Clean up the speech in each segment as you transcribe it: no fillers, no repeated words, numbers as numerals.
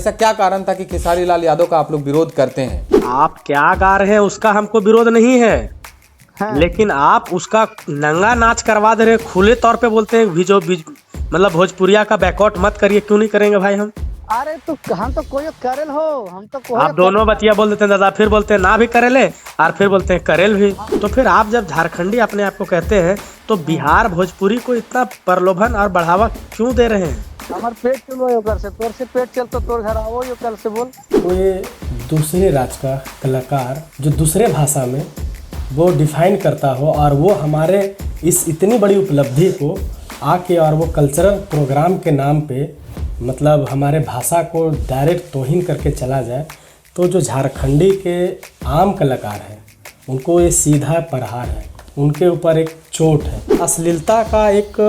ऐसा क्या कारण था कि खेसारी लाल यादव का आप लोग विरोध करते हैं? आप क्या गा रहे हैं उसका हमको विरोध नहीं है, लेकिन आप उसका नंगा नाच करवा दे रहे हैं, खुले तौर पे बोलते हैं मतलब भोजपुरिया का बैकआउट मत करिए। क्यों नहीं करेंगे भाई हम? अरे तो हम तो कोई करेल हो, हम तो कोई आप दोनों बतिया बोल देते हैं दादा, फिर बोलते हैं ना भी करेले और फिर बोलते हैं करेल भी। तो फिर आप जब झारखंडी अपने आप को कहते हैं तो बिहार भोजपुरी को इतना प्रलोभन और बढ़ावा क्यों दे रहे हैं? हमार पेट चलो यो कर से तोर से पेट चल तो तोर घर आओ यो कर से बोल। कोई दूसरे राज्य का कलाकार जो दूसरे भाषा में वो डिफाइन करता हो और वो हमारे इस इतनी बड़ी उपलब्धि को आके और वो कल्चरल प्रोग्राम के नाम पे मतलब हमारे भाषा को डायरेक्ट तौहीन करके चला जाए, तो जो झारखंडी के आम कलाकार हैं उनको ये सीधा प्रहार है, उनके ऊपर एक चोट है। अश्लीलता का एक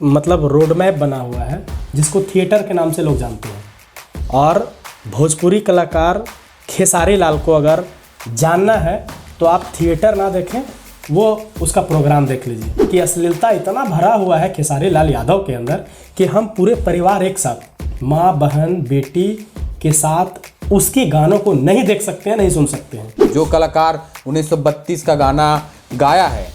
मतलब रोड मैप बना हुआ है जिसको थिएटर के नाम से लोग जानते हैं। और भोजपुरी कलाकार खेसारी लाल को अगर जानना है तो आप थिएटर ना देखें, वो उसका प्रोग्राम देख लीजिए कि अश्लीलता इतना भरा हुआ है खेसारी लाल यादव के अंदर कि हम पूरे परिवार एक साथ माँ बहन बेटी के साथ उसकी गानों को नहीं देख सकते हैं, नहीं सुन सकते हैं। जो कलाकार 1932 का गाना गाया है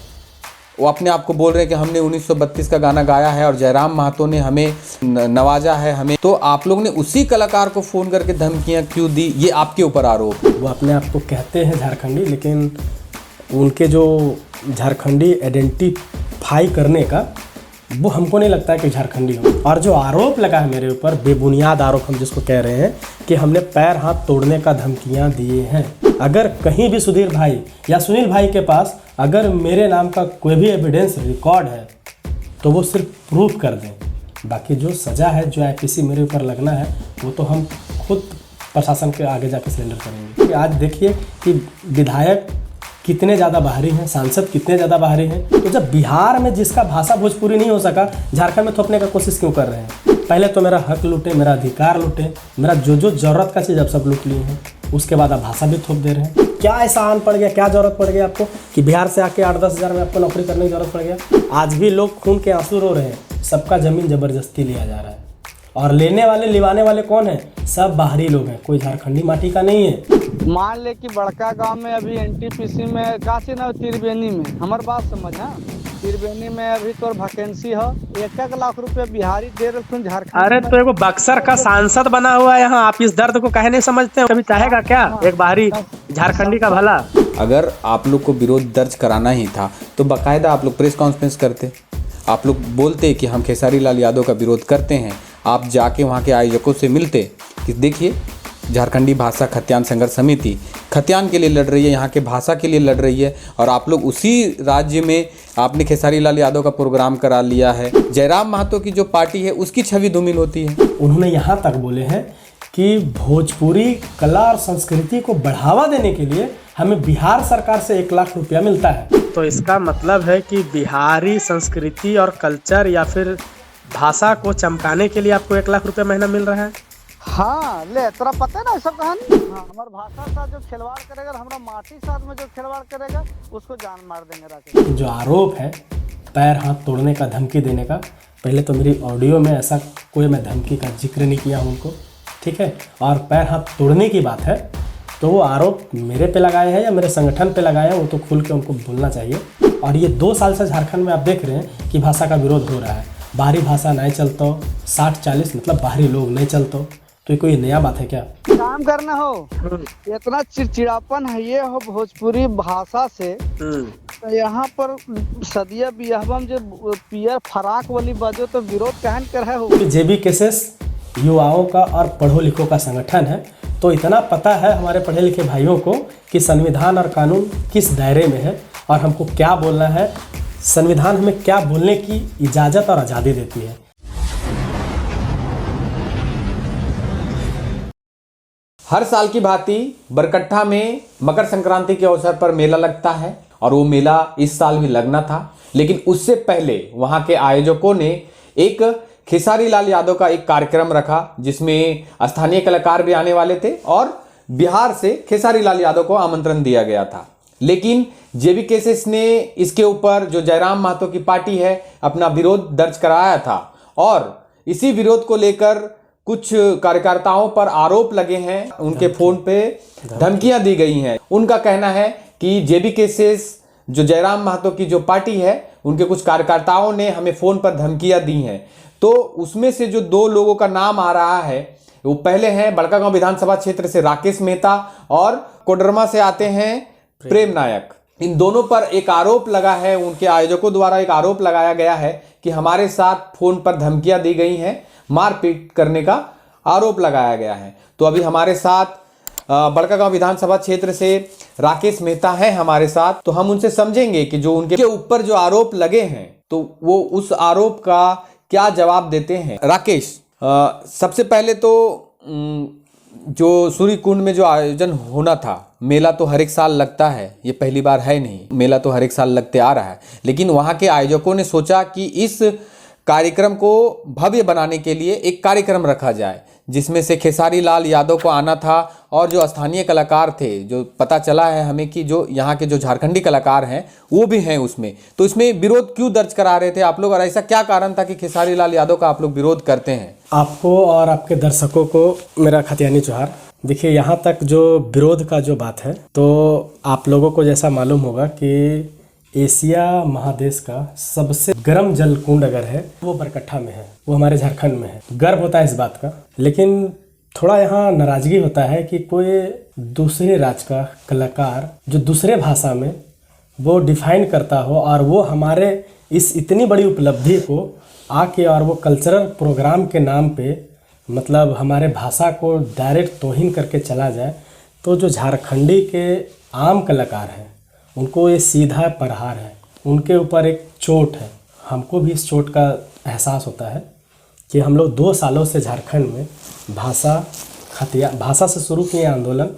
वो अपने आप को बोल रहे हैं कि हमने 1932 का गाना गाया है और जयराम महतो ने हमें नवाजा है हमें, तो आप लोग ने उसी कलाकार को फ़ोन करके धमकियां क्यों दी? ये आपके ऊपर आरोप। वो अपने आप को कहते हैं झारखंडी, लेकिन उनके जो झारखंडी आइडेंटिफाई करने का वो हमको नहीं लगता है कि झारखंडी हो। और जो आरोप लगा है मेरे ऊपर, बेबुनियाद आरोप हम जिसको कह रहे हैं कि हमने पैर हाथ तोड़ने का धमकियां दिए हैं। अगर कहीं भी सुधीर भाई या सुनील भाई के पास अगर मेरे नाम का कोई भी एविडेंस रिकॉर्ड है तो वो सिर्फ प्रूफ कर दें। बाकी जो सज़ा है, जो आईपीसी मेरे ऊपर लगना है, वो तो हम खुद प्रशासन के आगे जाके सरेंडर करेंगे। आज देखिए कि विधायक कितने ज़्यादा बाहरी हैं, सांसद कितने ज़्यादा बाहरी हैं। तो जब बिहार में जिसका भाषा भोजपुरी नहीं हो सका, झारखंड में थोपने का कोशिश क्यों कर रहे हैं? पहले तो मेरा हक लूटे, मेरा अधिकार लूटे, मेरा जो ज़रूरत का चीज़ अब सब लूट लिए हैं, उसके बाद आप भाषा भी थोप दे रहे हैं। क्या ऐसा आन पड़ गया, क्या ज़रूरत पड़ गई आपको कि बिहार से आके 8-10 हज़ार में आपको नौकरी करने की ज़रूरत पड़ गया? आज भी लोग खून के आंसू रो रहे हैं, सबका ज़मीन ज़बरदस्ती लिया जा रहा है। और लेने वाले लिवाने वाले कौन हैं? सब बाहरी लोग हैं, कोई झारखंडी माटी का नहीं है। मान ले कि बड़का गांव में अभी एनटीपीसी में काशी ना त्रिवेणी में, हमार बात समझ है, त्रिवेणी में अभी तो वैकेंसी है, 1 लाख रुपए बिहारी दे रहे झारखंड। अरे तो एगो बक्सर का सांसद बना हुआ है यहाँ, आप इस दर्द को काहे नहीं समझते हैं? कभी चाहेगा क्या एक बाहरी झारखंडी का भला? अगर आप लोग को विरोध दर्ज कराना ही था तो बाकायदा आप लोग प्रेस कॉन्फ्रेंस करते, आप लोग बोलते कि हम खेसारी लाल यादव का विरोध करते हैं, आप जाके वहाँ के आयोजकों से मिलते कि देखिए झारखंडी भाषा खतियान संघर्ष समिति खतियान के लिए लड़ रही है, यहाँ के भाषा के लिए लड़ रही है, और आप लोग उसी राज्य में आपने खेसारी लाल यादव का प्रोग्राम करा लिया है। जयराम महतो की जो पार्टी है उसकी छवि धूमिल होती है। उन्होंने यहाँ तक बोले हैं कि भोजपुरी कला और संस्कृति को बढ़ावा देने के लिए हमें बिहार सरकार से 1 लाख रुपया मिलता है। तो इसका मतलब है कि बिहारी संस्कृति और कल्चर या फिर भाषा को चमकाने के लिए आपको 1 लाख रुपया महीना मिल रहा है? हाँ ले, तेरा पता है ना सब कहानी। हाँ, हमारे भाषा साथ जो खिलवाड़ करेगा, हमारा माटी साथ में जो खिलवाड़ करेगा उसको जान मार देंगे राकेश। जो आरोप है पैर हाथ तोड़ने का, धमकी देने का, पहले तो मेरी ऑडियो में ऐसा कोई मैं धमकी का जिक्र नहीं किया हूँ उनको, ठीक है। और पैर हाथ तोड़ने की बात है तो वो आरोप मेरे पे लगाए हैं या मेरे संगठन पे लगाए हैं, वो तो खुल के उनको बोलना चाहिए। और ये 2 साल से झारखंड में आप देख रहे हैं कि भाषा का विरोध हो रहा है। बाहरी भाषा नहीं चलता, 60-40 मतलब बाहरी लोग नहीं चलता, तो ये कोई नया बात है क्या? काम करना हो, इतना चिड़चिड़ापन है ये हो भोजपुरी भाषा से। तो यहाँ पर सदिया बियाहबम जो पियर फराक वाली बाजो तो विरोध कहन कर है हो। जेबी केसेस युवाओं का और पढ़ो लिखो का संगठन है, तो इतना पता है हमारे पढ़े लिखे भाइयों को कि संविधान और कानून किस दायरे में है और हमको क्या बोलना है, संविधान हमें क्या बोलने की इजाज़त और आज़ादी देती है। हर साल की भांति बरकट्ठा में मकर संक्रांति के अवसर पर मेला लगता है और वो मेला इस साल भी लगना था, लेकिन उससे पहले वहां के आयोजकों ने एक खेसारी लाल यादव का एक कार्यक्रम रखा जिसमें स्थानीय कलाकार भी आने वाले थे और बिहार से खेसारी लाल यादव को आमंत्रण दिया गया था। लेकिन जेबी केसेस ने इसके ऊपर जो जयराम महतो की पार्टी है अपना विरोध दर्ज कराया था और इसी विरोध को लेकर कुछ कार्यकर्ताओं पर आरोप लगे हैं, उनके फोन पे धमकियां दी गई हैं। उनका कहना है कि JBK जो जयराम महतो की जो पार्टी है, उनके कुछ कार्यकर्ताओं ने हमें फोन पर धमकियां दी हैं। तो उसमें से जो 2 लोगों का नाम आ रहा है, वो पहले हैं बड़कागांव विधानसभा क्षेत्र से राकेश मेहता और कोडरमा से आते हैं प्रेम नायक। इन दोनों पर एक आरोप लगा है, उनके आयोजकों द्वारा एक आरोप लगाया गया है कि हमारे साथ फोन पर धमकियां दी गई हैं, मारपीट करने का आरोप लगाया गया है। तो अभी हमारे साथ बड़कागांव विधानसभा क्षेत्र से राकेश मेहता हैं हमारे साथ, तो हम उनसे समझेंगे कि जो उनके ऊपर जो आरोप लगे हैं तो वो उस आरोप का क्या जवाब देते हैं। राकेश, सबसे पहले तो जो सूर्य कुंड में जो आयोजन होना था, मेला तो हर एक साल लगता है, ये पहली बार है नहीं, मेला तो हर एक साल लगते आ रहा है। लेकिन वहाँ के आयोजकों ने सोचा कि इस कार्यक्रम को भव्य बनाने के लिए एक कार्यक्रम रखा जाए, जिसमें से खेसारी लाल यादव को आना था और जो स्थानीय कलाकार थे, जो पता चला है हमें कि जो यहाँ के जो झारखंडी कलाकार हैं वो भी हैं उसमें। तो इसमें विरोध क्यों दर्ज करा रहे थे आप लोग, और ऐसा क्या कारण था कि खेसारी लाल यादव का आप लोग विरोध करते हैं? आपको और आपके दर्शकों को मेरा खतियानी जोहार। देखिए, यहाँ तक जो विरोध का जो बात है, तो आप लोगों को जैसा मालूम होगा कि एशिया महादेश का सबसे गर्म जल कुंड अगर है वो बरकट्ठा में है, वो हमारे झारखंड में है। गर्व होता है इस बात का, लेकिन थोड़ा यहाँ नाराजगी होता है कि कोई दूसरे राज्य का कलाकार जो दूसरे भाषा में वो डिफाइन करता हो और वो हमारे इस इतनी बड़ी उपलब्धि को आके और वो कल्चरल प्रोग्राम के नाम पे मतलब हमारे भाषा को डायरेक्ट तौहीन करके चला जाए। तो जो झारखंडी के आम कलाकार हैं उनको ये सीधा प्रहार है, उनके ऊपर एक चोट है। हमको भी इस चोट का एहसास होता है कि हम लोग 2 सालों से झारखंड में भाषा से शुरू किए आंदोलन,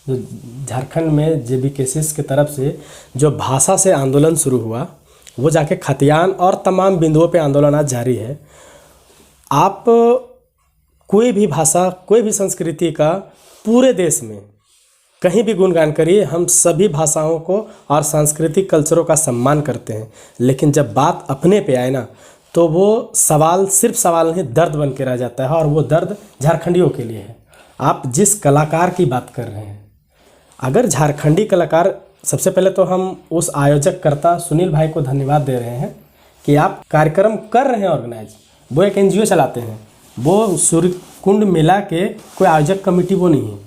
जो झारखंड में JBK की तरफ से जो भाषा से आंदोलन शुरू हुआ, वो जाके खतियान और तमाम बिंदुओं पे आंदोलन आज जारी है। आप कोई भी भाषा, कोई भी संस्कृति का पूरे देश में कहीं भी गुणगान करिए, हम सभी भाषाओं को और सांस्कृतिक कल्चरों का सम्मान करते हैं। लेकिन जब बात अपने पे आए ना, तो वो सवाल सिर्फ सवाल नहीं, दर्द बन के रह जाता है, और वो दर्द झारखंडियों के लिए है। आप जिस कलाकार की बात कर रहे हैं, अगर झारखंडी कलाकार, सबसे पहले तो हम उस आयोजक कर्ता सुनील भाई को धन्यवाद दे रहे हैं कि आप कार्यक्रम कर रहे हैं ऑर्गेनाइज। वो एक NGO चलाते हैं, वो सूर्य कुंड मेला के कोई आयोजक कमेटी वो नहीं है।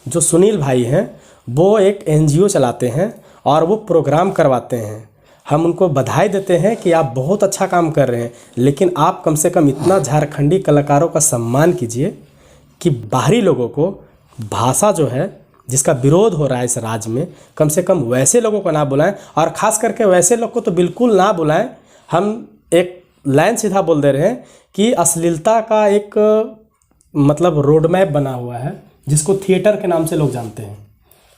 जो सुनील भाई हैं वो एक NGO चलाते हैं और वो प्रोग्राम करवाते हैं। हम उनको बधाई देते हैं कि आप बहुत अच्छा काम कर रहे हैं, लेकिन आप कम से कम इतना झारखंडी कलाकारों का सम्मान कीजिए कि बाहरी लोगों को भाषा जो है जिसका विरोध हो रहा है इस राज्य में, कम से कम वैसे लोगों को ना बुलाएं, और ख़ास करके वैसे लोग को तो बिल्कुल ना बुलाएं। हम एक लाइन सीधा बोल दे रहे हैं कि अश्लीलता का एक मतलब रोड मैप बना हुआ है जिसको थिएटर के नाम से लोग जानते हैं,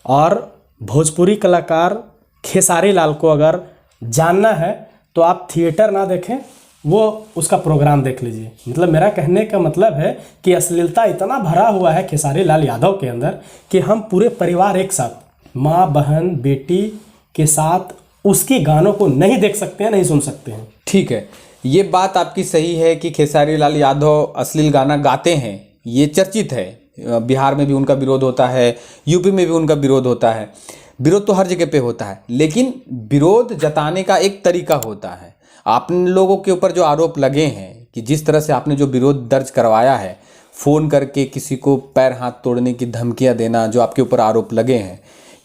और भोजपुरी कलाकार खेसारी लाल को अगर जानना है तो आप थिएटर ना देखें, वो उसका प्रोग्राम देख लीजिए। मतलब मेरा कहने का मतलब है कि अश्लीलता इतना भरा हुआ है खेसारी लाल यादव के अंदर कि हम पूरे परिवार एक साथ, माँ बहन बेटी के साथ उसकी गानों को नहीं देख सकते हैं, नहीं सुन सकते हैं। ठीक है, ये बात आपकी सही है कि खेसारी लाल यादव अश्लील गाना गाते हैं, ये चर्चित है। बिहार में भी उनका विरोध होता है, यूपी में भी उनका विरोध होता है। विरोध तो हर जगह पे होता है, लेकिन विरोध जताने का एक तरीका होता है। आप लोगों के ऊपर जो आरोप लगे हैं कि जिस तरह से आपने जो विरोध दर्ज करवाया है, फ़ोन करके किसी को पैर हाथ तोड़ने की धमकियां देना, जो आपके ऊपर आरोप लगे हैं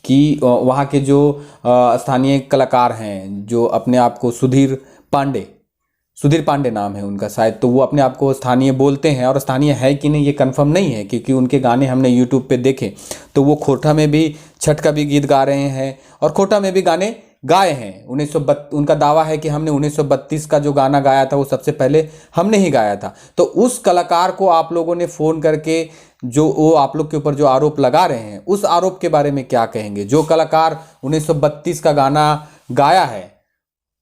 कि वहाँ के जो स्थानीय कलाकार हैं, जो अपने आप को सुधीर पांडे नाम है उनका शायद, तो वो अपने आप को स्थानीय बोलते हैं, और स्थानीय है कि नहीं ये कंफर्म नहीं है, क्योंकि उनके गाने हमने यूट्यूब पे देखे तो वो खोटा में भी छठ का भी गीत गा रहे हैं और खोटा में भी गाने गाए हैं। उनका दावा है कि हमने 1932 का जो गाना गाया था वो सबसे पहले हमने ही गाया था। तो उस कलाकार को आप लोगों ने फ़ोन करके जो वो आप लोग के ऊपर जो आरोप लगा रहे हैं, उस आरोप के बारे में क्या कहेंगे? जो कलाकार 1932 का गाना गाया है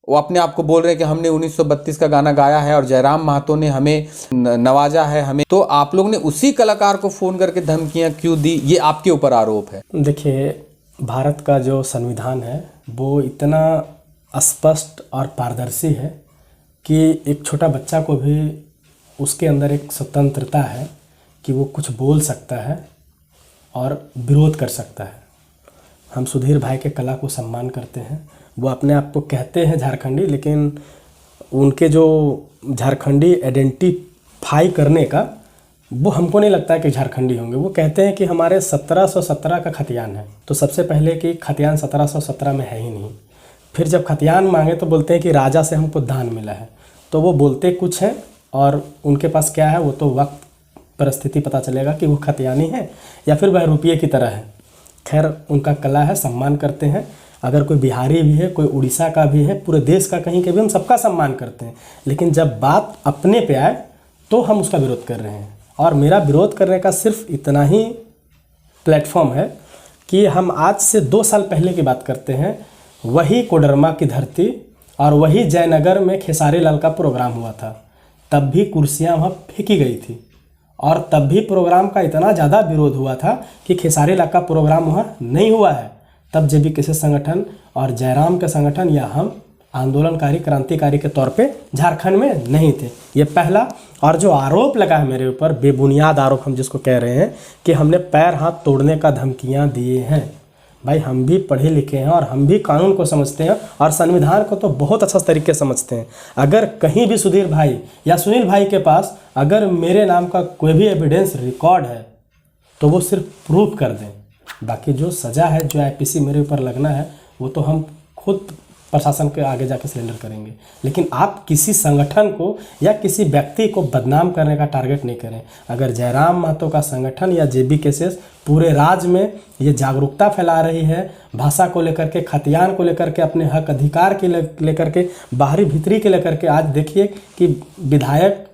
वो अपने आप को बोल रहे हैं कि हमने 1932 का गाना गाया है और जयराम महतो ने हमें नवाजा है हमें, तो आप लोग ने उसी कलाकार को फ़ोन करके धमकियां क्यों दी? ये आपके ऊपर आरोप है। देखिए, भारत का जो संविधान है वो इतना स्पष्ट और पारदर्शी है कि एक छोटा बच्चा को भी उसके अंदर एक स्वतंत्रता है कि वो कुछ बोल सकता है और विरोध कर सकता है। हम सुधीर भाई के कला को सम्मान करते हैं। वो अपने आप को कहते हैं झारखंडी, लेकिन उनके जो झारखंडी आइडेंटिफाई करने का वो हमको नहीं लगता है कि झारखंडी होंगे। वो कहते हैं कि हमारे 1717 का खतियान है। तो सबसे पहले कि खतियान 1717 में है ही नहीं। फिर जब खतियान मांगे तो बोलते हैं कि राजा से हमको दान मिला है। तो वो बोलते कुछ हैं और उनके पास क्या है वो तो वक्त परिस्थिति पता चलेगा कि वो खतियानी है या फिर वह रुपये की तरह है। खैर, उनका कला है, सम्मान करते हैं। अगर कोई बिहारी भी है, कोई उड़ीसा का भी है, पूरे देश का कहीं के भी, हम सबका सम्मान करते हैं। लेकिन जब बात अपने पे आए तो हम उसका विरोध कर रहे हैं। और मेरा विरोध करने का सिर्फ इतना ही प्लेटफॉर्म है कि हम आज से 2 साल पहले की बात करते हैं। वही कोडरमा की धरती और वही जयनगर में खेसारी लाल का प्रोग्राम हुआ था। तब भी कुर्सियां वहाँ फेंकी गई थी और तब भी प्रोग्राम का इतना ज़्यादा विरोध हुआ था कि खेसारी लाल का प्रोग्राम वहाँ नहीं हुआ है। तब जेबी किसी संगठन और जयराम के संगठन या हम आंदोलनकारी क्रांतिकारी के तौर पे झारखंड में नहीं थे। ये पहला। और जो आरोप लगा है मेरे ऊपर, बेबुनियाद आरोप हम जिसको कह रहे हैं कि हमने पैर हाथ तोड़ने का धमकियां दिए हैं। भाई, हम भी पढ़े लिखे हैं और हम भी कानून को समझते हैं और संविधान को तो बहुत अच्छा तरीके से समझते हैं। अगर कहीं भी सुधीर भाई या सुनील भाई के पास अगर मेरे नाम का कोई भी एविडेंस रिकॉर्ड है तो वो सिर्फ प्रूफ कर दें। बाकी जो सज़ा है, जो आईपीसी मेरे ऊपर लगना है, वो तो हम खुद प्रशासन के आगे जाके सरेंडर करेंगे। लेकिन आप किसी संगठन को या किसी व्यक्ति को बदनाम करने का टारगेट नहीं करें। अगर जयराम महतो का संगठन या जेबी केसेस पूरे राज्य में ये जागरूकता फैला रही है, भाषा को लेकर के, खतियान को लेकर के, अपने हक अधिकार के लेकर के, बाहरी भीतरी के लेकर के, आज देखिए कि विधायक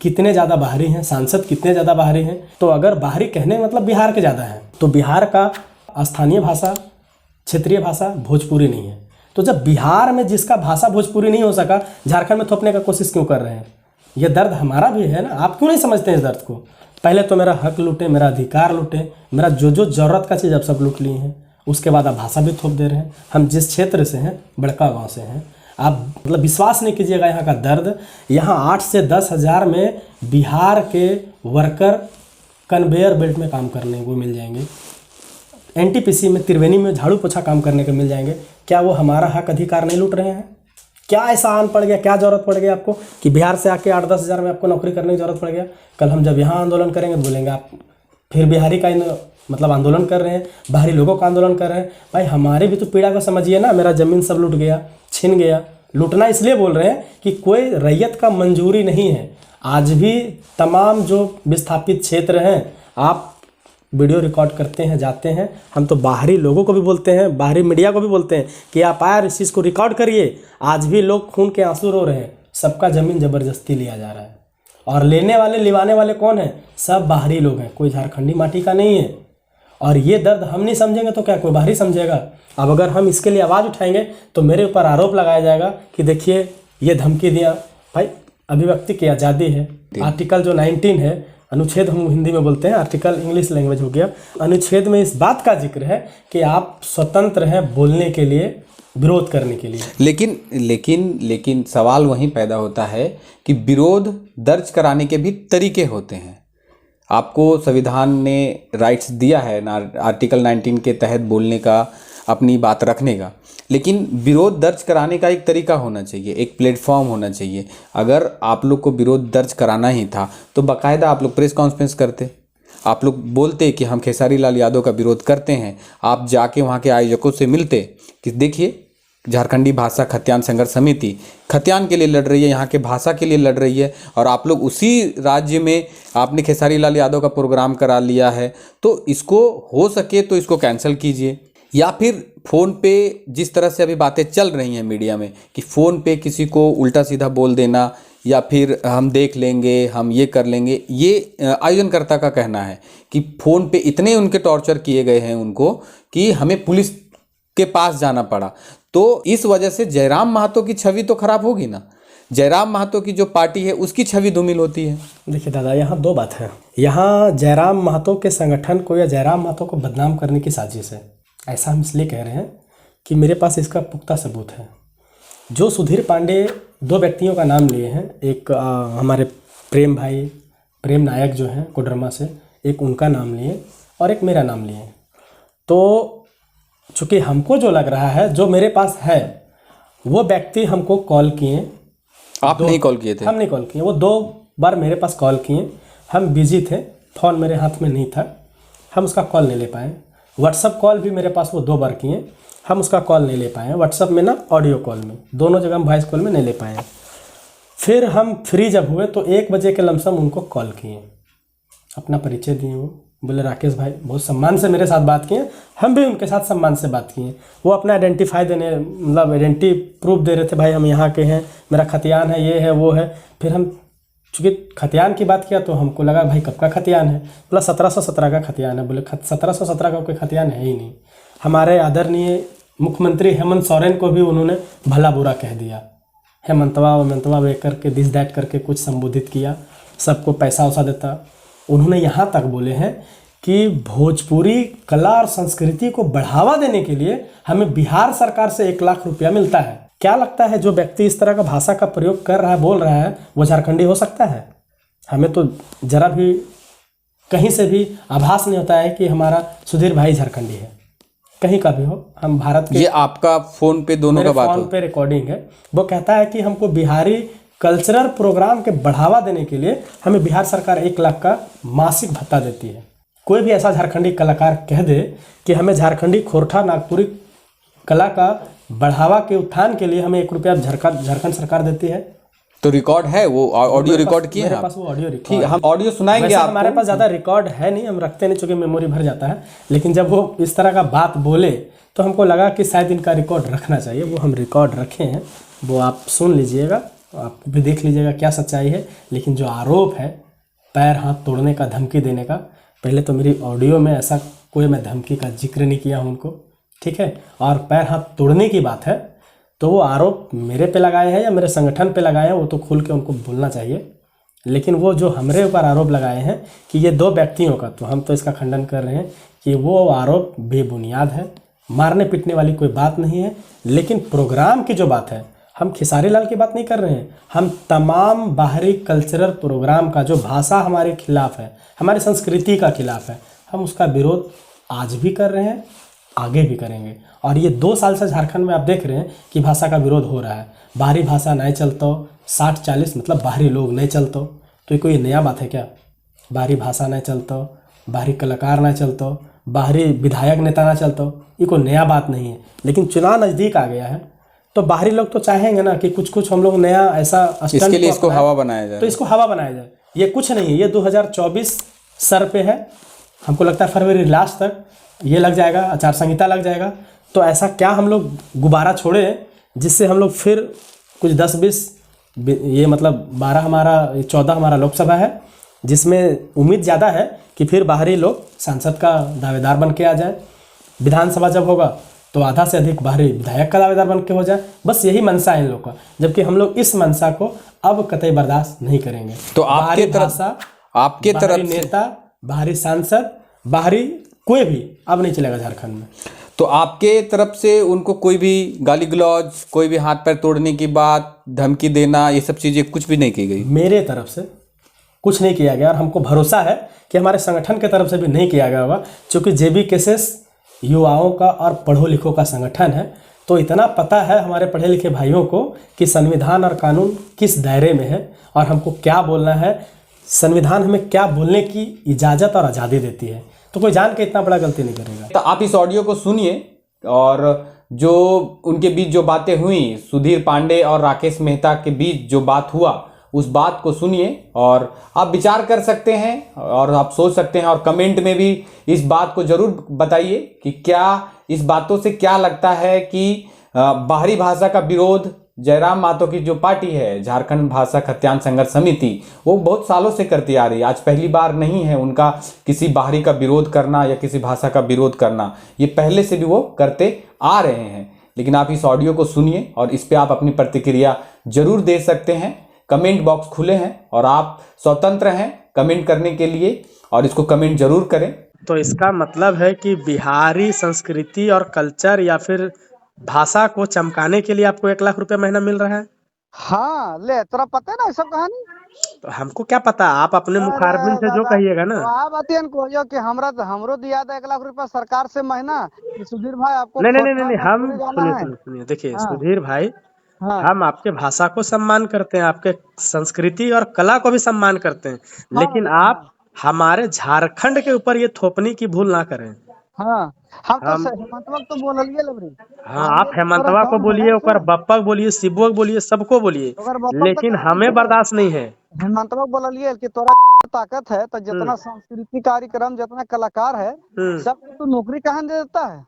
कितने ज़्यादा बाहरी हैं, सांसद कितने ज़्यादा बाहरी हैं। तो अगर बाहरी कहने मतलब बिहार के ज़्यादा हैं, तो बिहार का स्थानीय भाषा, क्षेत्रीय भाषा भोजपुरी नहीं है। तो जब बिहार में जिसका भाषा भोजपुरी नहीं हो सका, झारखंड में थोपने का कोशिश क्यों कर रहे हैं? ये दर्द हमारा भी है ना। आप क्यों नहीं समझते हैं इस दर्द को? पहले तो मेरा हक लूटे, मेरा अधिकार लूटे, मेरा जो जो ज़रूरत का चीज़ अब सब लूट लिए हैं। उसके बाद आप भाषा भी थोप दे रहे हैं। हम जिस क्षेत्र से हैं, बड़का गाँव से हैं, आप मतलब विश्वास नहीं कीजिएगा यहाँ का दर्द। यहाँ 8 से 10 हज़ार में बिहार के वर्कर कन्वेयर बेल्ट में काम करने को मिल जाएंगे। एनटीपीसी में, त्रिवेणी में झाड़ू पोछा काम करने को मिल जाएंगे। क्या वो हमारा हक अधिकार नहीं लूट रहे हैं? क्या ऐसा आन पड़ गया, क्या ज़रूरत पड़ गई आपको कि बिहार से आके 8-10 हज़ार में आपको नौकरी करने की ज़रूरत पड़ गया? कल हम जब यहाँ आंदोलन करेंगे तो बोलेंगे आप फिर बिहारी का मतलब आंदोलन कर रहे हैं, बाहरी लोगों का आंदोलन कर रहे हैं। भाई, हमारी भी तो पीड़ा को समझिए ना। मेरा ज़मीन सब लूट गया, छिन गया। लूटना इसलिए बोल रहे हैं कि कोई रैयत का मंजूरी नहीं है। आज भी तमाम जो विस्थापित क्षेत्र हैं, आप वीडियो रिकॉर्ड करते हैं, जाते हैं। हम तो बाहरी लोगों को भी बोलते हैं, बाहरी मीडिया को भी बोलते हैं कि आप आए इस चीज़ को रिकॉर्ड करिए। आज भी लोग खून के आंसू रो रहे हैं। सबका ज़मीन ज़बरदस्ती लिया जा रहा है और लेने वाले, लिवाने वाले कौन हैं? सब बाहरी लोग हैं, कोई झारखंडी माटी का नहीं है। और ये दर्द हम नहीं समझेंगे तो क्या कोई बाहरी समझेगा? अब अगर हम इसके लिए आवाज़ उठाएंगे तो मेरे ऊपर आरोप लगाया जाएगा कि देखिए ये धमकी दिया। भाई, अभिव्यक्ति की आज़ादी है। आर्टिकल जो 19 है, अनुच्छेद हम हिंदी में बोलते हैं, आर्टिकल इंग्लिश लैंग्वेज हो गया। अनुच्छेद में इस बात का जिक्र है कि आप स्वतंत्र हैं बोलने के लिए, विरोध करने के लिए। लेकिन सवाल वहीं पैदा होता है कि विरोध दर्ज कराने के भी तरीके होते हैं। आपको संविधान ने राइट्स दिया है ना, आर्टिकल 19 के तहत बोलने का, अपनी बात रखने का। लेकिन विरोध दर्ज कराने का एक तरीका होना चाहिए, एक प्लेटफॉर्म होना चाहिए। अगर आप लोग को विरोध दर्ज कराना ही था तो बाकायदा आप लोग प्रेस कॉन्फ्रेंस करते, आप लोग बोलते कि हम खेसारी लाल यादव का विरोध करते हैं। आप जाके वहाँ के आयोजकों से मिलते कि देखिए झारखंडी भाषा खतियान संघर्ष समिति खतियान के लिए लड़ रही है, यहाँ के भाषा के लिए लड़ रही है, और आप लोग उसी राज्य में आपने खेसारी लाल यादव का प्रोग्राम करा लिया है। तो इसको हो सके तो इसको कैंसिल कीजिए। या फिर फ़ोन पे जिस तरह से अभी बातें चल रही हैं मीडिया में कि फ़ोन पे किसी को उल्टा सीधा बोल देना, या फिर हम देख लेंगे, हम ये कर लेंगे, ये आयोजनकर्ता का कहना है कि फ़ोन पे इतने उनके टॉर्चर किए गए हैं उनको कि हमें पुलिस के पास जाना पड़ा। तो इस वजह से जयराम महतो की छवि तो खराब होगी ना। जयराम महतो की जो पार्टी है उसकी छवि धूमिल होती है। देखिए दादा, यहाँ 2 बात है। यहाँ जयराम महतो के संगठन को या जयराम महतो को बदनाम करने की साजिश है। ऐसा हम इसलिए कह रहे हैं कि मेरे पास इसका पुख्ता सबूत है। जो सुधीर पांडे 2 व्यक्तियों का नाम लिए हैं, एक हमारे प्रेम भाई प्रेम नायक जो हैं कोडरमा से, एक उनका नाम लिए और एक मेरा नाम लिए। तो चूँकि हमको जो लग रहा है, जो मेरे पास है, वो व्यक्ति हमको कॉल किए। आप नहीं कॉल किए थे? हम नहीं कॉल किए, वो 2 बार मेरे पास कॉल किए। हम बिजी थे, फ़ोन मेरे हाथ में नहीं था, हम उसका कॉल नहीं ले पाए। व्हाट्सअप कॉल भी मेरे पास वो 2 बार किए, हम उसका कॉल नहीं ले पाए। व्हाट्सअप में ना, ऑडियो कॉल में, दोनों जगह हम वॉइस कॉल में नहीं ले पाए। फिर हम फ्री जब हुए तो 1 बजे के लमसम उनको कॉल किए, अपना परिचय दिए। वो बोले राकेश भाई, बहुत सम्मान से मेरे साथ बात किए, हम भी उनके साथ सम्मान से बात किए। वो अपना आइडेंटिफाई देने, मतलब आइडेंटिटी प्रूफ दे रहे थे, भाई हम यहाँ के हैं, मेरा खतियान है, ये है वो है। फिर हम चूँकि खतियान की बात किया तो हमको लगा भाई कब का खतियान है? बोला 1717 का खतियान है। बोले 1717 का कोई खतियान है ही नहीं। हमारे आदरणीय मुख्यमंत्री हेमंत सोरेन को भी उन्होंने भला बुरा कह दिया, हेमंतवा वे करके दिस दैट करके कुछ संबोधित किया, सबको पैसा वैसा देता। उन्होंने यहाँ तक बोले हैं कि भोजपुरी कला और संस्कृति को बढ़ावा देने के लिए हमें बिहार सरकार से 1 लाख रुपया मिलता है। क्या लगता है जो व्यक्ति इस तरह का भाषा का प्रयोग कर रहा है, बोल रहा है, वो झारखंडी हो सकता है? हमें तो जरा भी कहीं से भी आभास नहीं होता है कि हमारा सुधीर भाई झारखंडी है, कहीं का भी हो। हम भारत के, ये आपका फोन पे दोनों का बात हो? फोन पे रिकॉर्डिंग है। वो कहता है कि हमको बिहारी कल्चरल प्रोग्राम के बढ़ावा देने के लिए हमें बिहार सरकार 1 लाख का मासिक भत्ता देती है। कोई भी ऐसा झारखंडी कलाकार कह दे कि हमें झारखंडी खोरठा नागपुरी कला का बढ़ावा के उत्थान के लिए हमें 1 रुपया झारखंड सरकार देती है, तो रिकॉर्ड है, वो ऑडियो रिकॉर्ड किए हैं? मेरे पास वो ऑडियो ठीक, रिकॉर्ड, हम ऑडियो सुनाएंगे वैसे आपको। हमारे पास ज़्यादा रिकॉर्ड है नहीं, हम रखते नहीं, चूँकि मेमोरी भर जाता है। लेकिन जब वो इस तरह का बात बोले तो हमको लगा कि शायद इनका रिकॉर्ड रखना चाहिए। वो हम रिकॉर्ड रखे हैं, वो आप सुन लीजिएगा, आप भी देख लीजिएगा क्या सच्चाई है। लेकिन जो आरोप है पैर हाथ तोड़ने का, धमकी देने का, पहले तो मेरी ऑडियो में ऐसा कोई मैं धमकी का जिक्र नहीं किया हूँ उनको, ठीक है। और पैर हाथ तोड़ने की बात है तो वो आरोप मेरे पे लगाए हैं या मेरे संगठन पे लगाए हैं, वो तो खुल के उनको बोलना चाहिए। लेकिन वो जो हमारे ऊपर आरोप लगाए हैं कि ये 2 व्यक्तियों का, तो हम तो इसका खंडन कर रहे हैं कि वो आरोप बेबुनियाद है, मारने पीटने वाली कोई बात नहीं है। लेकिन प्रोग्राम की जो बात है, हम खेसारी लाल की बात नहीं कर रहे हैं, हम तमाम बाहरी कल्चरल प्रोग्राम का जो भाषा हमारे खिलाफ है, हमारी संस्कृति का खिलाफ है, हम उसका विरोध आज भी कर रहे हैं, आगे भी करेंगे। और ये 2 साल से झारखंड में आप देख रहे हैं कि भाषा का विरोध हो रहा है। बाहरी भाषा नहीं चलता, 60-40 मतलब बाहरी लोग नहीं चलते, तो ये कोई नया बात है क्या? बाहरी भाषा नहीं चलता, बाहरी कलाकार नहीं चलता, बाहरी विधायक नेता ना चलता, ये कोई नया बात नहीं है। लेकिन चुनाव नज़दीक आ गया है तो बाहरी लोग तो चाहेंगे ना कि कुछ हम लोग नया ऐसा स्टंट, इसके लिए इसको हवा बनाया जाए, तो इसको हवा बनाया जाए। ये कुछ नहीं है, ये 2024 सर पे है। हमको लगता है फरवरी लास्ट तक ये लग जाएगा, आचार संहिता लग जाएगा। तो ऐसा क्या हम लोग गुब्बारा छोड़े जिससे हम लोग फिर कुछ 10-20, ये मतलब 14 हमारा लोकसभा है, जिसमें उम्मीद ज़्यादा है कि फिर बाहरी लोग सांसद का दावेदार बन के आ जाए। विधानसभा जब होगा तो आधा से अधिक बाहरी विधायक का दावेदार बन के हो जाए। बस यही मनसा है इन लोग का, जबकि हम लोग इस मनसा को अब कतई बर्दाश्त नहीं करेंगे। तो आपके तरफ नेता, बाहरी सांसद, बाहरी कोई भी अब नहीं चलेगा झारखंड में। तो आपके तरफ से उनको कोई भी गाली गलौज, कोई भी हाथ पैर तोड़ने की बात, धमकी देना, ये सब चीज़ें कुछ भी नहीं की गई? मेरे तरफ से कुछ नहीं किया गया और हमको भरोसा है कि हमारे संगठन की तरफ से भी नहीं किया गया होगा, क्योंकि जेबी केसेस युवाओं का और पढ़ो लिखो का संगठन है। तो इतना पता है हमारे पढ़े लिखे भाइयों को कि संविधान और कानून किस दायरे में है और हमको क्या बोलना है, संविधान हमें क्या बोलने की इजाज़त और आज़ादी देती है। तो कोई जान के इतना बड़ा गलती नहीं करेगा। तो आप इस ऑडियो को सुनिए और जो उनके बीच जो बातें हुई, सुधीर पांडे और राकेश मेहता के बीच जो बात हुआ, उस बात को सुनिए और आप विचार कर सकते हैं और आप सोच सकते हैं। और कमेंट में भी इस बात को जरूर बताइए कि क्या इस बातों से क्या लगता है कि बाहरी भाषा का विरोध जयराम मातो की जो पार्टी है, झारखंड भाषा खत्यान संघर्ष समिति, वो बहुत सालों से करती आ रही है। आज पहली बार नहीं है उनका किसी बाहरी का विरोध करना या किसी भाषा का विरोध करना, ये पहले से भी वो करते आ रहे हैं। लेकिन आप इस ऑडियो को सुनिए और इस पे आप अपनी प्रतिक्रिया जरूर दे सकते हैं। कमेंट बॉक्स खुले हैं और आप स्वतंत्र हैं कमेंट करने के लिए, और इसको कमेंट जरूर करें। तो इसका मतलब है कि बिहारी संस्कृति और कल्चर या फिर भाषा को चमकाने के लिए आपको 1 लाख रुपए महीना मिल रहा है? हाँ ले, तेरा पता है ना ऐसा कहानी? तो हमको क्या पता, आप अपने मुखारबिन अरे से जो दादा, कहिएगा ना। तो आप अतियन कहियो कि हमरो दिया था 1 लाख रुपया सरकार से महीना, कि सुधीर भाई आपको नहीं नहीं नहीं नहीं खोटना नहीं, हम भोजपुरी गाना सुनिए है। सुनिए सुनिए, देखिए हाँ सुधीर भाई, हाँ हम आपके भाषा को सम्मान करते हैं, आपके संस्कृति और कला को भी सम्मान करते हैं, हाँ लेकिन भैया आप हाँ हमारे झारखंड के ऊपर ये थोपने की भूल ना करें। हाँ। हम तो हम हेमंतवा को तो बोलिए लबरी, हाँ, मान आप लिए तोरा हेमंतवा को दम बोलिए, है ओकर सुन, बप्पा को बोलिए, शिबुआ को बोलिए, सबको बोलिए, अगर बप्पा तो लेकिन कहा नहीं हमें सुने, बर्दाश्त नहीं है। हेमंतवा को बोलिए कि तोरा ताकत है तो हम्म जितना सांस्कृतिक कार्यक्रम जितना कलाकार है हम्म। सबको तो नौकरी कहाँ दे देता है। हम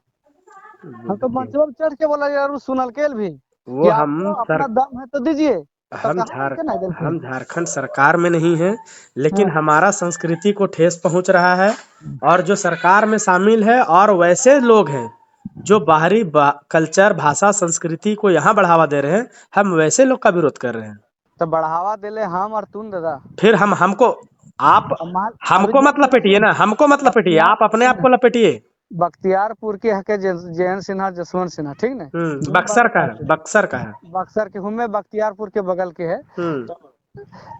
तो देखिए, मंचवा पे चढ़ के बोला यार सुनल के भी कि वो हम आपको सर अपना दम है तो दीजिए, तो हम कहाँ झार देके नहीं देते। हम झारखंड सरकार में नहीं हैं, लेकिन हाँ हमारा संस्कृति को ठेस पहुंच रहा है, और जो सरकार में शामिल है और वैसे लोग हैं जो बाहरी कल्चर, भाषा, संस्कृति को यहाँ बढ़ावा दे रहे हैं, हम वैसे लोग का विरोध कर रहे हैं। तो बढ़ावा दिले हम और तुम दादा। फिर हम हमको आप अब मान अभी हमको मत देख लपेटिए सुन, ना, हमको मत अब लपेटिए, आप अपने आप सुन, को लपेटिए। बख्तियारपुर के हके जयंत सिन्हा जसवंत सिन्हा ठीक न, दोनों बक्सर का बगल है, के, बक्सर का है। बक्सर के हुमे बख्तियारपुर के बगल के है। हम्म। तो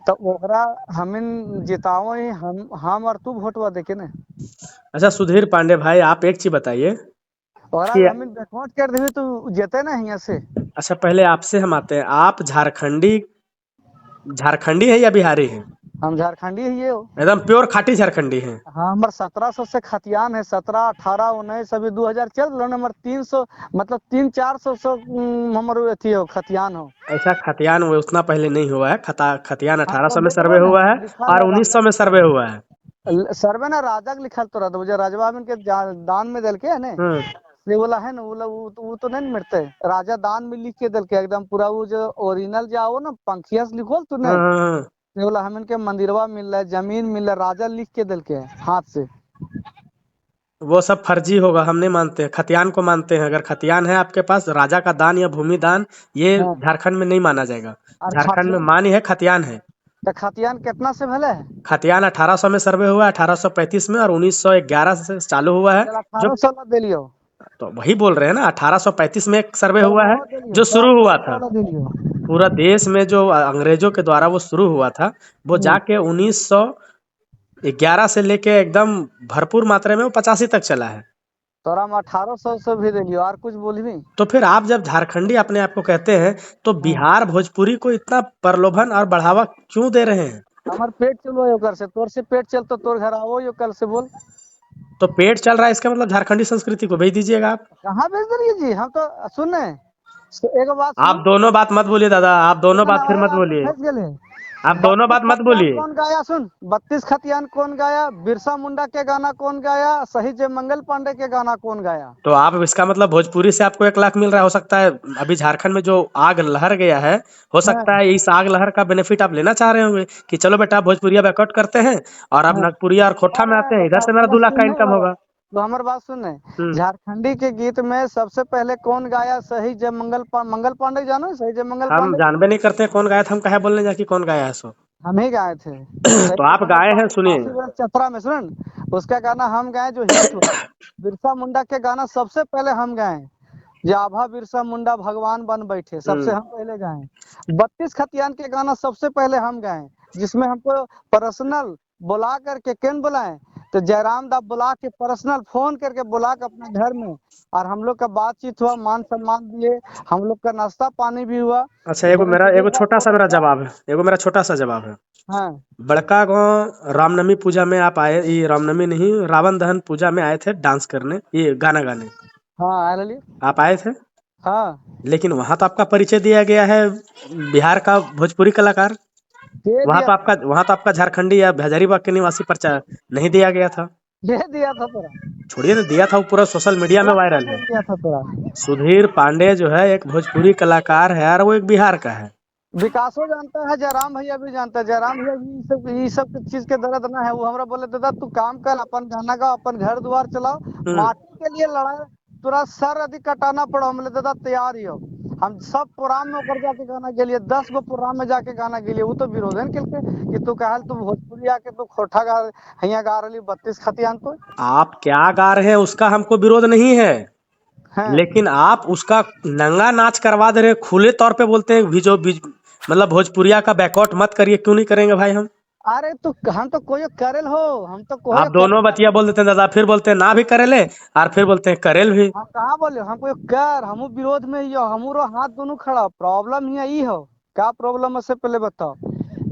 तो ओकरा हमिन जिताओ ही, हम और तू वोटवा देके ना, अच्छा सुधीर पांडे भाई, आप एक चीज बताइए ओकरा कि हमिन बैकआउट कर देबी तो जेते ना यहाँ से। अच्छा, पहले आपसे हम आते हैं, आप झारखंडी झारखंडी है या बिहारी है? हम झारखंडी ही है। एकदम प्योर खाटी झारखंडी है? हाँ हमार 1700 से खतियान है, 17 18 19 अभी 2000 चल रहा नंबर 300, मतलब 300 400 हमारे अथी हो खतियान हो। ऐसा खतियान वो उतना पहले नहीं हुआ है, खतियान हाँ 1800 में तबे तो सर्वे ना हुआ है, लिखल और है 1900 में सर्वे हुआ है। सर्वे ना राजा के लिखल तो रहता, मुझे राजवा में के दान में दिल के है ने, हम्म ये वाला है ना वो तो नहीं मिलते, राजा दान में लिख के दिल के एकदम पूरा, वो जो ओरिजिनल जाओ ना पंखिया से लिखो तू ने, हम्म। ये वाला हमन के मंदिरवा मिल रहा है, जमीन मिल रहा है, राजा लिख के दिल के हाथ से। वो सब फर्जी होगा, हम नहीं मानते हैं, खतियान को मानते हैं। अगर खतियान है आपके पास, राजा का दान या भूमि दान, ये हाँ झारखंड में नहीं माना जाएगा। और झारखंड में खतियान, मान ही है, खतियान है। तो खतियान कितना से भले है? खतियान 1800 में सर्वे हुआ है, 1835 में, और 1911 से चालू हुआ है। चल जो 1800 ला दे लियो, तो वही बोल रहे हैं ना, 1835 में एक सर्वे चल हुआ है वो दे लियो, जो चल शुरू हुआ 1800 था। वाला दे लियो। पूरा देश में जो अंग्रेजों के द्वारा वो शुरू हुआ था, वो हम्म, जाके 1911 से लेके एकदम भरपूर मात्रा में वो 85 तक चला है। तोरा हम 1800 से भी दे लियो, और कुछ बोली भी। तो फिर आप जब झारखंडी अपने आप को कहते हैं, तो हाँ बिहार भोजपुरी को इतना प्रलोभन और बढ़ावा क्यों दे रहे हैं? हमार पेट चलो यो कर से, तोर से पेट चल तो तोर घर आओ यो कल से बोल। तो पेट चल रहा है, इसका मतलब झारखंडी संस्कृति को भेज दीजिएगा आप। कहाँ भेज दिलिए जी, हम तो सुन एक बात आप सुन, दोनों बात मत बोलिए दादा, आप दोनों ना ना बात फिर वही मत बात पे बोलिए, फंस गए। आप दोनों 32 बात मत खतियान बोलिए। कौन गाया सुन, 32 खतियान कौन गाया, बिरसा मुंडा के गाना कौन गाया, शहीद जय मंगल पांडे के गाना कौन गाया। तो आप इसका मतलब भोजपुरी से आपको 1 लाख मिल रहा है, हो सकता है अभी झारखंड में जो आग लहर गया है, हो सकता हाँ है इस आग लहर का बेनिफिट आप लेना चाह रहे होंगे कि चलो बेटा भोजपुरिया बैकआउट करते हैं, और अब हाँ। नागपुरिया और खोटा में आते हैं, अरे इधर से मेरा पहले 2 लाख का सुनने इनकम वाला, होगा। तो हमारी बात सुनने, हम्म। झारखंडी के गीत में सबसे पहले कौन गाया, शहीद जय मंगल पांडे जानो, शहीद जय मंगल हम पांडे। जानबे नहीं करते हैं कौन गाया था, हम कहे बोलने जाके कौन गाया है सो। हम ही गाए थे तो शहीद जय आप मंगल गाए हैं, पांडे, सुनिए। फांसी बरस चतरा में सुन, उसका गाना हम गाए जो हिट हुआ। बिरसा मुंडा के गाना सबसे पहले हम गाए, जाभा बिरसा मुंडा भगवान बन बैठे, सबसे हम पहले गाए। 32 खतियान के गाना सबसे पहले हम गाए, जिसमें हमको पर्सनल बुला करके केन बुलाए, तो जयराम दा बुला के पर्सनल फोन करके बुला के अपने घर में, और हम लोग का बातचीत हुआ, मान सम्मान दिए, हम लोग का नाश्ता पानी भी हुआ। अच्छा, बोले एगो सुधीर भाई छोटा सा बहुत मेरा अच्छा। जवाब है, एगो मेरा छोटा सा जवाब है। हाँ बड़का गांव रामनवमी पूजा में आप आए, ये रामनवमी नहीं, रावण दहन पूजा में आए थे डांस करने, ये गाना गाने, हाँ आ रही, आप आए थे। हाँ लेकिन वहां तो आपका परिचय दिया गया है बिहार का भोजपुरी कलाकार, दे दिया था, वहां तो आपका झारखंडी या हजारीबाग के निवासी परिचय नहीं दिया गया था। दे दिया था तोरा, छोड़िए ना, दिया था, वो पूरा सोशल मीडिया में तुरंत वायरल दे है। दिया था तोरा। सुधीर पांडे जो है एक भोजपुरी कलाकार है, और वो एक बिहार का है। विकासो जानता है, जयराम भैया भी जानता है, जयराम भैया भी ये सब चीज के दर्द ना है, वो हमरा बोले दादा तू काम कर, अपन गाना गा, अपन घर द्वार चलाओ, हम्म। माटी के लिए लड़ाई, तुरा सर यदि कटाना पड़ो, हम बोले दादा तैयार ही हो। हम सब प्रोग्राम में ऊपर जाके गाना के लिए, 10 गो प्रोग्राम में जाके गाना के लिए, वो तो विरोध है के कि तू कहल तू भोजपुरी आके तू खोटा गा, हिया गा रही 32 खतियान तो आप क्या गा रहे हैं उसका हमको विरोध नहीं है, है। लेकिन आप उसका नंगा नाच करवा दे रहे हैं, खुले तौर पे बोलते हैं मतलब भोजपुरिया का बैकआउट मत करिए, क्यों नहीं करेंगे भाई हम? अरे तो हम तो कोई करेल हो, हम तो कोई आप दोनों बतिया बोल देते हैं दादा, फिर बोलते हैं ना भी करेले, और फिर बोलते हैं करेल भी। हम कहाँ बोले, हम कोई कर, हम विरोध में ही हो, हमरो हाथ दोनों खड़ा। प्रॉब्लम ही यही हो, क्या प्रॉब्लम है से पहले बताओ।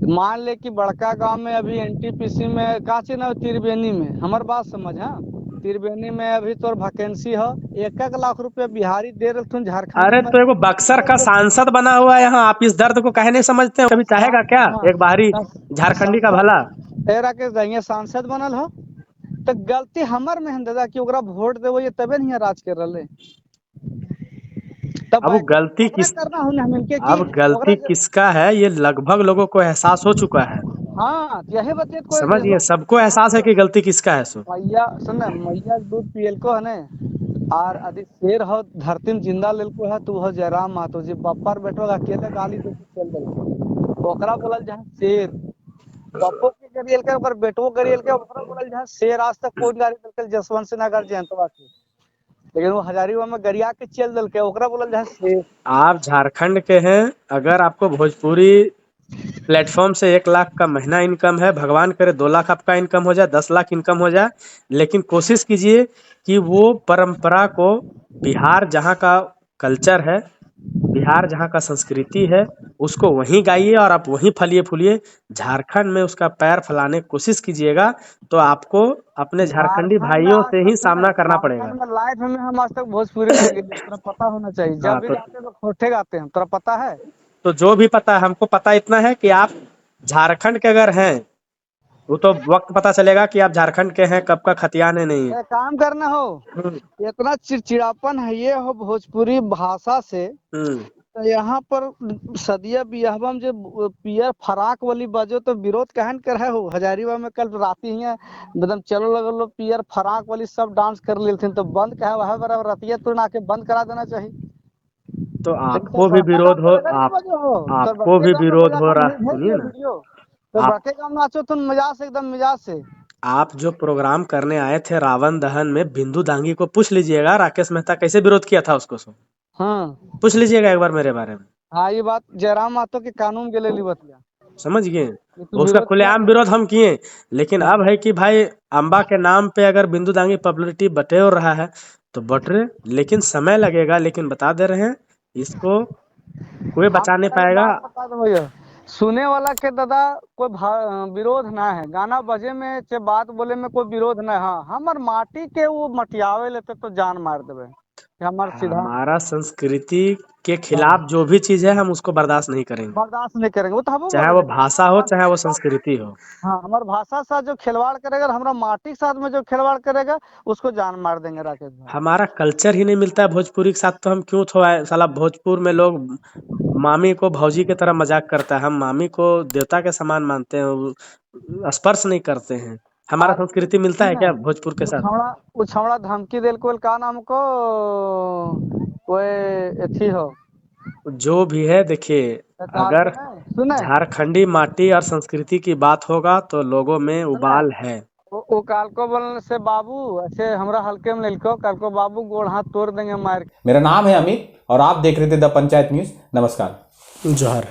मान ले कि बड़का गांव में अभी एनटीपीसी में काचे ना त्रिवेणी में, हमार बात समझ। हाँ, त्रिवेणी में अभी तोर वैकेंसी हो, 1-1 लाख रुपया बिहारी दे रहे तुम झारखंडी अरे में। तो एगो बक्सर का सांसद बना हुआ है यहाँ, आप इस दर्द को काहे नहीं समझते हो? कभी चाहेगा क्या एक बाहरी झारखंडी का भला? तेरा के जइए सांसद बनल हो तो गलती हमर में है दादा कि ओकरा वोट देवो, ये तबे नहीं राज कर रहे। तब अब वो गलती ओकरा किस करना हो ना हमके कि अब गलती किसका है ये लगभग लोगों को एहसास हो चुका है। हाँ, यही बतिए कोई समझिए, सबको एहसास है कि गलती किसका है। सो मैया सुन ना, मैया के दूध पियल को है ने, और अधिक शेर हो धरती में जिंदा लेल को है, तू हो जयराम मातो जी बप्पर बैठो अकेले गाली दे के चल दे, ओकरा बोलल जहां शेर। बप्पो के गरियल के ऊपर बेटो गरियल के ओकरा बोलल जहां शेर। आज तक कोई गाली दल जसवंत सिन्हा कर जयंतवा के, लेकिन वो हजारीबाग में गरिया के चल दल के ओकरा बोलल जहां शेर। आप झारखंड के हैं, अगर आपको भोजपुरी प्लेटफॉर्म से 1 लाख का महीना इनकम है, भगवान करे 2 लाख आपका इनकम हो जाए, 10 लाख इनकम हो जाए, लेकिन कोशिश कीजिए कि वो परंपरा को, बिहार जहाँ का कल्चर है, बिहार जहाँ का संस्कृति है, उसको वहीं गाइए और आप वहीं फलिए फूलिए। झारखंड में उसका पैर फैलाने की कोशिश कीजिएगा तो आपको अपने झारखंडी झारखंड में भाइयों आज से ही तक सुन, सामना करना पड़ेगा। झारखंड में लाइफ में हम आज तक भोजपुरी नहीं गए, तेरा पता होना चाहिए। हाँ जब भी तो गाते हैं लोग खोटे गाते हैं, तेरा पता है। जो भी पता है, हमको पता इतना है कि आप झारखंड के अगर हैं, वो तो वक्त पता चलेगा कि आप झारखंड के हैं, कब का खतियान है नहीं है। एक काम करना हो, हम्म, इतना चिड़चिड़ापन है ये हो भोजपुरी भाषा से, हम्म। तो यहाँ पर सदिया बियाहबम जो पियर फराक वाली बजो तो विरोध कहन कर है हो। हजारीबाग में कल राती ही एकदम चलो लगल लो पियर फराक वाली सब डांस कर लेते, तो बंद कहे वह बराबर रतिया तो ना के बंद करा देना चाहिए। तो लेकिन तो आपको भी बड़का विरोध गाँव हो, में देखा नहीं बजो हो, तो आपको बड़के भी गाँव में विरोध बजा हो कर रहा, भेज सुनिए दियो ना। वीडियो। तो आप बड़के गाँव नाचो तुम मिजाज से, एकदम मिजाज से। आप जो प्रोग्राम करने आए थे रावण दहन में, बिंदु दांगी को पूछ लीजिएगा राकेश मेहता कैसे विरोध किया था उसको। सो हाँ पूछ लीजिएगा एक बार मेरे बारे में, हाँ, ये बात जयराम मातो के कानून के लिए बतिया समझ गए। ये तू उसका विरोध किया खुलेआम था। विरोध हम किए, लेकिन हाँ। अब है कि भाई अंबा के नाम पे अगर बिंदु दांगी पब्लिसिटी बटेर रहा है तो बटरे, लेकिन समय लगेगा। लेकिन बता दे रहे हैं, इसको कोई हम बचा नहीं तेरा एक पाएगा। बात बता दो भैया, सुने वाला के दादा कोई विरोध ना है, गाना बजे में चाहे बात बोले में कोई विरोध ना है। हाँ, हमार माटी के वो मटियावे लेते तो जान मार देवे, ये हमार सिद्धांत। हमारा संस्कृति के हाँ, खिलाफ जो भी चीज है हम उसको बर्दाश्त नहीं करेंगे, बर्दाश्त नहीं करेंगे, वो तो हम चाहे बोले वो थे। भाषा हो चाहे वो संस्कृति हो। हाँ, हमार भाषा के साथ जो खिलवाड़ करेगा, हमारा माटी के साथ में जो खिलवाड़ करेगा उसको जान मार देंगे राकेश भाई। हमारा कल्चर ही नहीं मिलता है भोजपुरी के साथ, तो हम क्यों थोड़ा, साला भोजपुर में लोग मामी को भौजी की तरह मजाक करता है, हम मामी को देवता के समान मानते हैं, स्पर्श नहीं करते हैं। हमारा और संस्कृति मिलता है सुन ना, क्या भोजपुर के साथ? वो छौड़ा धमकी दिल को का नाम को, कोई एथी हो, जो भी है देखिए, अगर सुने झारखंडी माटी और संस्कृति की बात होगा तो लोगों में सुने, उबाल है। वो काल को बोलने से बाबू ऐसे हमरा हल्के में लिखो, काल को बाबू गोड़ हाथ तोड़ देंगे मार के। मेरा नाम है अमित और आप देख रहे थे द पंचायत न्यूज़। नमस्कार। जोहर।